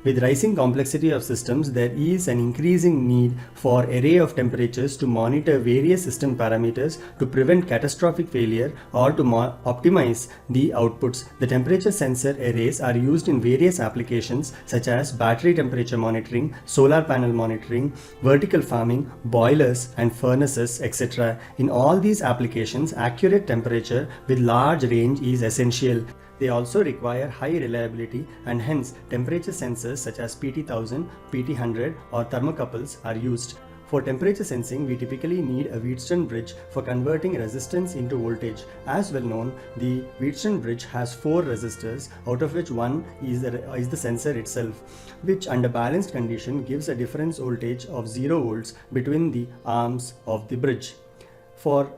With rising complexity of systems, there is an increasing need for array of temperatures to monitor various system parameters to prevent catastrophic failure or to optimize the outputs. The temperature sensor arrays are used in various applications such as battery temperature monitoring, solar panel monitoring, vertical farming, boilers and furnaces, etc. In all these applications, accurate temperature with large range is essential. They also require high reliability, and hence temperature sensors such as PT1000, PT100 or thermocouples are used. For temperature sensing, we typically need a Wheatstone bridge for converting resistance into voltage. As well known, the Wheatstone bridge has 4 resistors, out of which one is the sensor itself, which under balanced condition gives a difference voltage of 0 volts between the arms of the bridge. For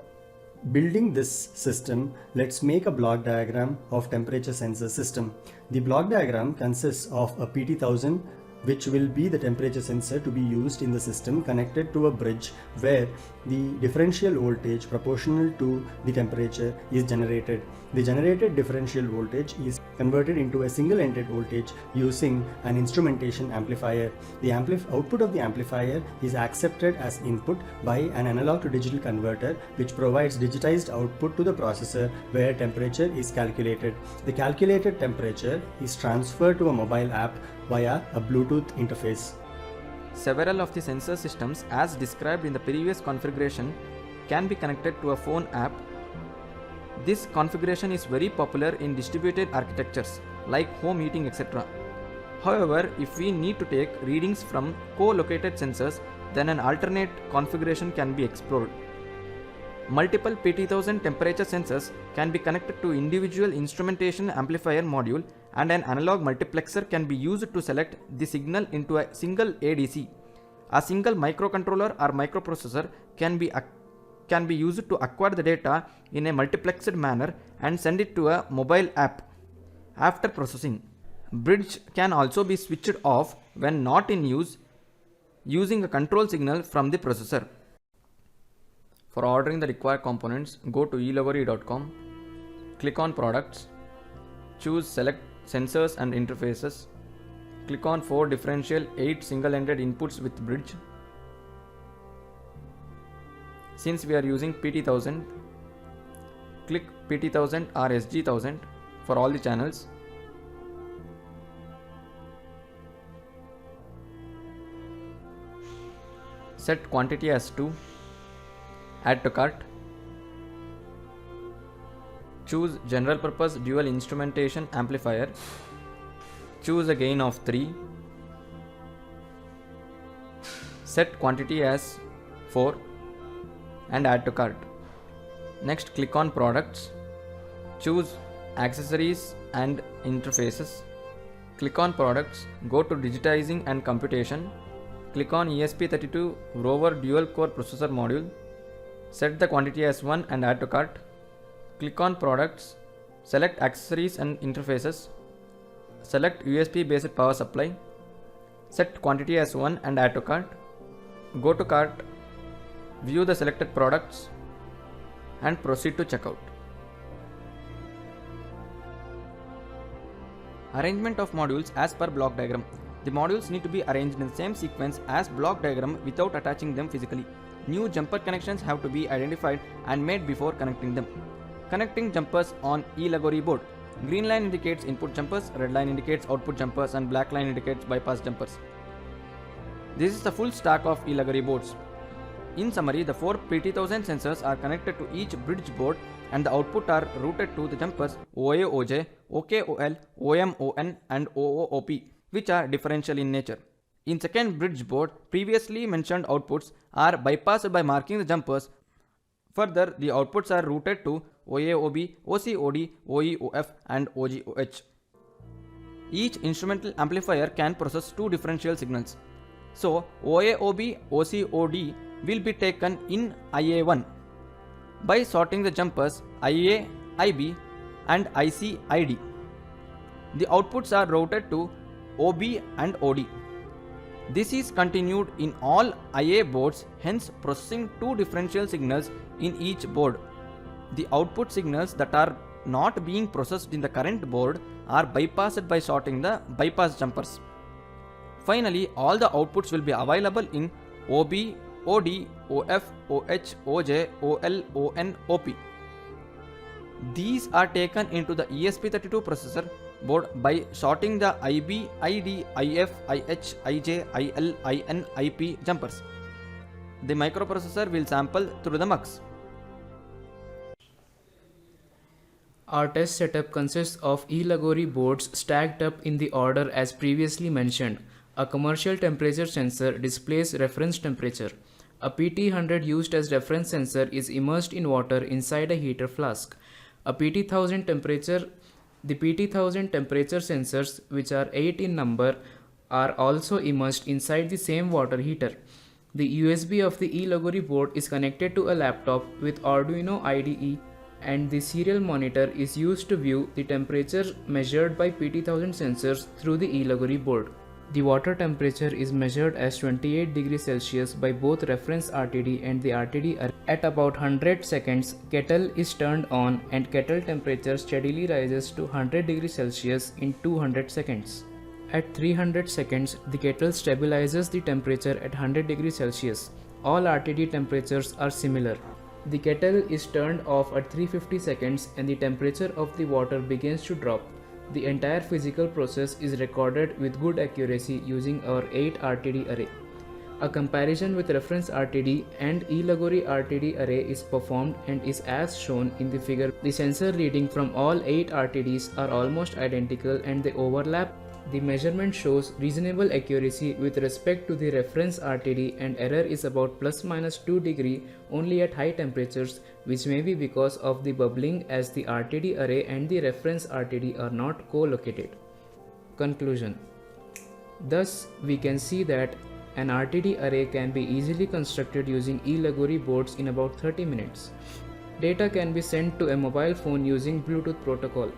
building this system, let's make a block diagram of temperature sensor system. The block diagram consists of a PT1000, which will be the temperature sensor to be used in the system, connected to a bridge where the differential voltage proportional to the temperature is generated. The generated differential voltage is converted into a single-ended voltage using an instrumentation amplifier. The output of the amplifier is accepted as input by an analog to digital converter, which provides digitized output to the processor where temperature is calculated. The calculated temperature is transferred to a mobile app via a Bluetooth interface. Several of the sensor systems, as described in the previous configuration, can be connected to a phone app. This configuration is very popular in distributed architectures like home heating, etc. However, if we need to take readings from co-located sensors, then an alternate configuration can be explored. Multiple PT1000 temperature sensors can be connected to individual instrumentation amplifier module, and an analog multiplexer can be used to select the signal into a single ADC. A single microcontroller or microprocessor can be used to acquire the data in a multiplexed manner and send it to a mobile app after processing. Bridge can also be switched off when not in use using a control signal from the processor. For ordering the required components, go to E-LAGORi.com, click on Products, choose Select Sensors and Interfaces, click on 4 differential 8 single-ended inputs with bridge. Since we are using PT1000, click PT1000 or SG1000 for all the channels. Set quantity as 2. Add to cart. Choose general purpose dual instrumentation amplifier. Choose a gain of 3. Set quantity as 4 and add to cart. Next, click on products. Choose accessories and interfaces. Click on products. Go to digitizing and computation. Click on ESP32 Rover dual core processor module. Set the quantity as 1 and add to cart. Click on products. Select accessories and interfaces. Select USB based power supply. Set quantity as 1 and add to cart. Go to cart. View the selected products and proceed to checkout. Arrangement of modules as per block diagram. The modules need to be arranged in the same sequence as block diagram without attaching them physically. New jumper connections have to be identified and made before connecting them. Connecting jumpers on E-LAGORi board. Green line indicates input jumpers, red line indicates output jumpers, and black line indicates bypass jumpers. This is the full stack of E-LAGORi boards. In summary, the 4 PT1000 sensors are connected to each bridge board, and the output are routed to the jumpers OA-OJ, OK-OL, OM-ON and OO-OP, which are differential in nature. In second bridge board, previously mentioned outputs are bypassed by marking the jumpers. Further, the outputs are routed to OA-OB, OC-OD, OE-OF and OG-OH. Each instrumental amplifier can process 2 differential signals. So, OA-OB, OC-OD will be taken in IA1 by sorting the jumpers IA, IB and IC, ID. The outputs are routed to OB and OD. This is continued in all IA boards, hence processing 2 differential signals in each board. The output signals that are not being processed in the current board are bypassed by sorting the bypass jumpers. Finally, all the outputs will be available in OB, OD, OF, OH, OJ, OL, ON, OP. These are taken into the ESP32 processor board by sorting the IB, ID, IF, IH, IJ, IL, IN, IP jumpers. The microprocessor will sample through the mux. Our test setup consists of E-LAGORi boards stacked up in the order as previously mentioned. A commercial temperature sensor displays reference temperature. A PT100 used as reference sensor is immersed in water inside a heater flask. The PT1000 temperature sensors, which are 8 in number, are also immersed inside the same water heater. The USB of the E-LAGORi board is connected to a laptop with Arduino IDE, and the serial monitor is used to view the temperature measured by PT1000 sensors through the E-LAGORi board. The water temperature is measured as 28 degrees Celsius by both reference RTD and the RTD array. At about 100 seconds, kettle is turned on and kettle temperature steadily rises to 100 degrees Celsius in 200 seconds. At 300 seconds, the kettle stabilizes the temperature at 100 degrees Celsius. All RTD temperatures are similar. The kettle is turned off at 350 seconds and the temperature of the water begins to drop. The entire physical process is recorded with good accuracy using our 8 RTD array. A comparison with reference RTD and E-LAGORi RTD array is performed and is as shown in the figure. The sensor reading from all 8 RTDs are almost identical and they overlap. The measurement shows reasonable accuracy with respect to the reference RTD, and error is about ±2 degree only at high temperatures, which may be because of the bubbling, as the RTD array and the reference RTD are not co-located. Conclusion. Thus, we can see that an RTD array can be easily constructed using E-LAGORi boards in about 30 minutes. Data can be sent to a mobile phone using Bluetooth protocol.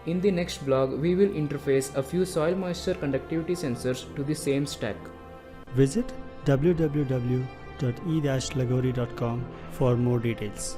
In the next blog, we will interface a few soil moisture conductivity sensors to the same stack. Visit www.e-lagori.com for more details.